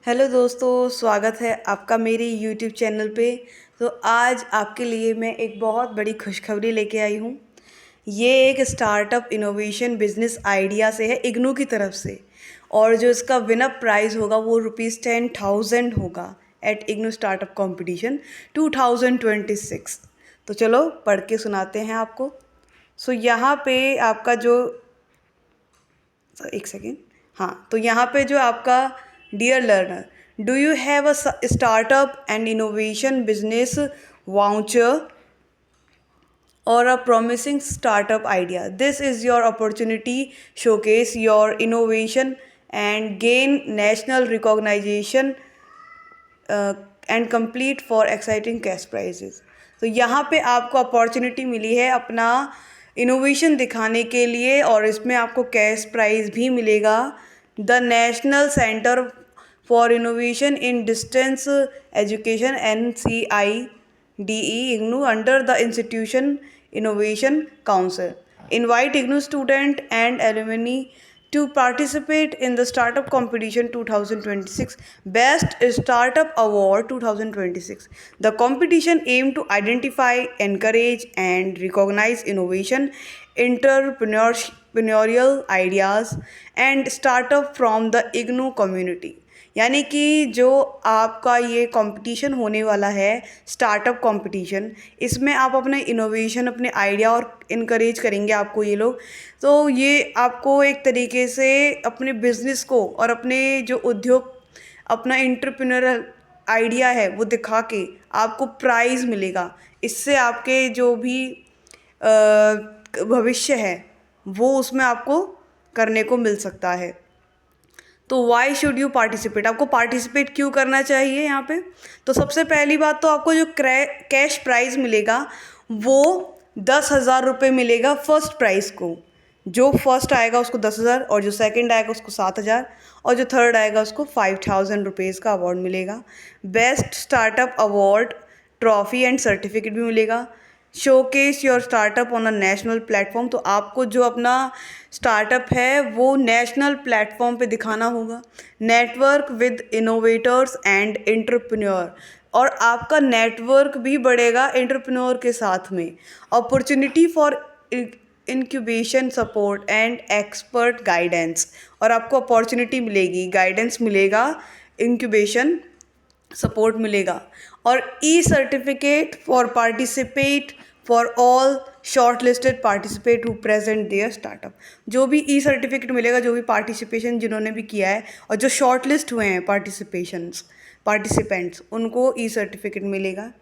Hello दोस्तों, स्वागत है आपका मेरे यूट्यूब चैनल पे। तो आज आपके लिए मैं एक बहुत बड़ी खुशखबरी लेके आई हूँ। ये एक स्टार्टअप इनोवेशन बिजनेस आइडिया से है, इग्नू की तरफ से। और जो इसका विनर प्राइज़ होगा वो ₹10,000 होगा एट इग्नू स्टार्टअप कंपटीशन 2026। तो चलो पढ़ के सुनाते हैं आपको। यहाँ पे आपका जो एक सेकेंड, हाँ, तो यहाँ पे जो आपका dear learner, do you have a startup and innovation business voucher or a promising startup idea? This is your opportunity. Showcase your innovation and gain national recognition and complete for exciting cash prizes. तो यहाँ पे आपको opportunity मिली है अपना innovation दिखाने के लिए और इसमें आपको कैश प्राइज़ भी मिलेगा। The national centre for innovation in distance education NCIDE IGNOU under the Institution Innovation Council invite IGNOU student and alumni to participate in the Startup Competition 2026 Best Startup Award 2026. The competition aimed to identify, encourage and recognize innovation, entrepreneurial ideas and startup from the IGNOU community. यानी कि जो आपका ये competition होने वाला है startup competition, इसमें आप अपने इनोवेशन, अपने आइडिया और इनकरेज करेंगे आपको ये लोग। तो ये आपको एक तरीके से अपने बिजनेस को और अपने जो उद्योग, अपना एंटरप्रेन्योरल आइडिया है वो दिखा के आपको प्राइज़ मिलेगा। इससे आपके जो भी भविष्य है वो उसमें आपको करने को मिल सकता है। तो वाई शुड यू पार्टिसिपेट, आपको पार्टिसिपेट क्यों करना चाहिए यहाँ पे? तो सबसे पहली बात तो आपको जो कैश प्राइज़ मिलेगा वो 10,000 रुपये मिलेगा फर्स्ट प्राइज़ को। जो फर्स्ट आएगा उसको 10,000 और जो सेकंड आएगा उसको 7,000 और जो थर्ड आएगा उसको 5,000 रुपीज़ का अवार्ड मिलेगा। Best startup award, trophy and certificate भी मिलेगा। Showcase your startup on a national platform, तो आपको जो अपना स्टार्टअप है वो नेशनल प्लेटफॉर्म पे दिखाना होगा। Network with innovators and entrepreneur, और आपका नेटवर्क भी बढ़ेगा एंटरप्रेन्योर के साथ में। Opportunity for incubation support and expert guidance, और आपको अपॉर्चुनिटी मिलेगी, गाइडेंस मिलेगा, इंक्यूबेशन सपोर्ट मिलेगा। और E certificate for participate for all short listed participate who present their startup, जो भी ई सर्टिफिकेट मिलेगा, जो भी पार्टिसिपेशन जिन्होंने भी किया है और जो शॉर्ट लिस्ट हुए हैं पार्टिसिपेंट्स, उनको ई सर्टिफिकेट मिलेगा।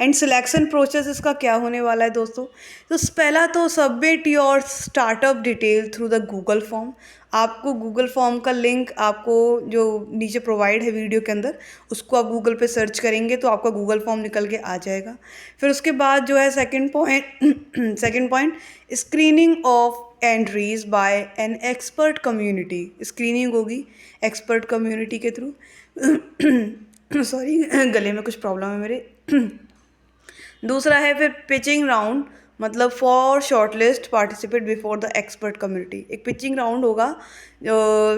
एंड सिलेक्शन प्रोसेस इसका क्या होने वाला है दोस्तों? तो पहला तो submit your startup detail through the Google form. आपको गूगल फॉर्म का लिंक आपको जो नीचे प्रोवाइड है वीडियो के अंदर, उसको आप गूगल पे सर्च करेंगे तो आपका गूगल फॉर्म निकल के आ जाएगा। फिर उसके बाद जो है second point screening of entries by an expert community. Screening होगी एक्सपर्ट कम्युनिटी के थ्रू। सॉरी, गले में कुछ प्रॉब्लम है मेरे। दूसरा है फिर पिचिंग राउंड, मतलब for shortlist participate before the expert community. एक पिचिंग राउंड होगा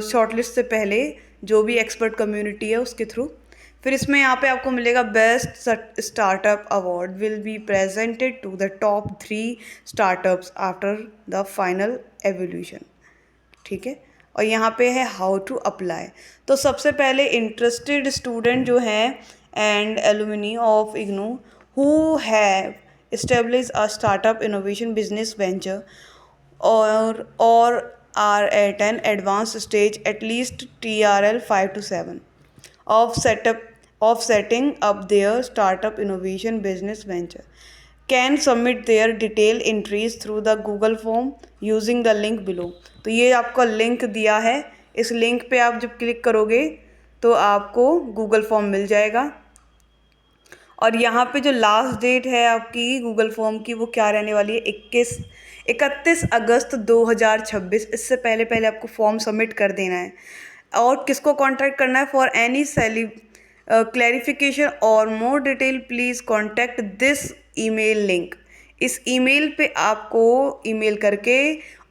शॉर्टलिस्ट से पहले, जो भी एक्सपर्ट कम्युनिटी है उसके थ्रू। फिर इसमें यहाँ पे आपको मिलेगा best startup award will be presented to the top 3 startups after the final evolution. ठीक है, और यहाँ पे है हाउ टू अप्लाई। तो सबसे पहले इंटरेस्टेड स्टूडेंट जो हैं and alumni of IGNOU who have established a startup innovation business venture or are at an advanced stage at least TRL 5 to 7 of setting up their startup innovation business venture can submit their detailed entries through the Google form using the link below। तो ये आपका link दिया है, इस link पे आप जब click करोगे तो आपको गूगल फॉर्म मिल जाएगा। और यहाँ पे जो लास्ट डेट है आपकी गूगल फॉर्म की वो क्या रहने वाली है? 31 अगस्त 2026। इससे पहले पहले आपको फॉर्म सबमिट कर देना है। और किसको कॉन्टैक्ट करना है? फॉर एनी क्लैरिफिकेशन और more detail please contact this email link. इस ईमेल पे आपको ईमेल करके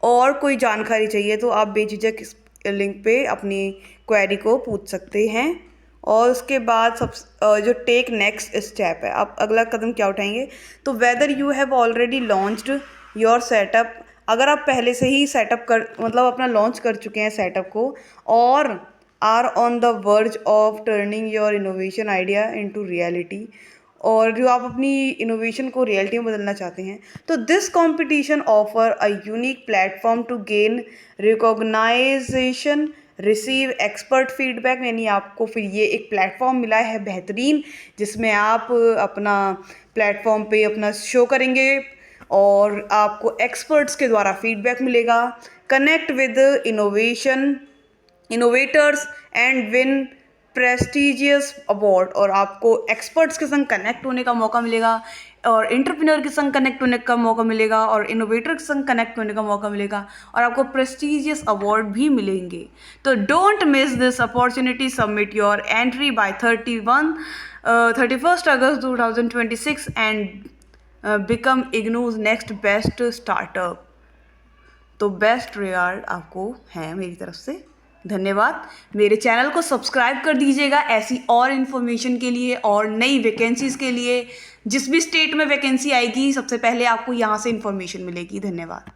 और कोई जानकारी चाहिए तो आप बेझिझक इस लिंक पे अपनी क्वेरी को पूछ सकते हैं और उसके बाद जो टेक नेक्स्ट स्टेप है, आप अगला कदम क्या उठाएंगे, तो whether you have already launched your setup, अगर आप पहले से ही सेटअप कर मतलब अपना लॉन्च कर चुके हैं सेटअप को, और are on the verge of turning your innovation idea into reality, और जो आप अपनी इनोवेशन को रियलिटी में बदलना चाहते हैं, तो this competition offer a unique platform to gain recognition, receive expert feedback, यानी आपको फिर ये एक प्लेटफॉर्म मिला है बेहतरीन, जिसमें आप अपना प्लेटफॉर्म पे अपना शो करेंगे और आपको एक्सपर्ट्स के द्वारा फीडबैक मिलेगा। Connect with innovators and win prestigious award, और आपको एक्सपर्ट्स के संग कनेक्ट होने का मौका मिलेगा, और एंटरप्रेन्योर के संग कनेक्ट होने का मौका मिलेगा, और इनोवेटर के संग कनेक्ट होने का मौका मिलेगा, और आपको प्रेस्टिजियस अवार्ड भी मिलेंगे। तो don't miss this opportunity, submit your entry by 31st August 2026 and become IGNOU's next best startup. तो बेस्ट रिगार्ड आपको है मेरी तरफ से, धन्यवाद। मेरे चैनल को सब्सक्राइब कर दीजिएगा ऐसी और इन्फॉर्मेशन के लिए और नई वैकेंसीज़ के लिए। जिस भी स्टेट में वैकेंसी आएगी सबसे पहले आपको यहाँ से इन्फॉर्मेशन मिलेगी। धन्यवाद।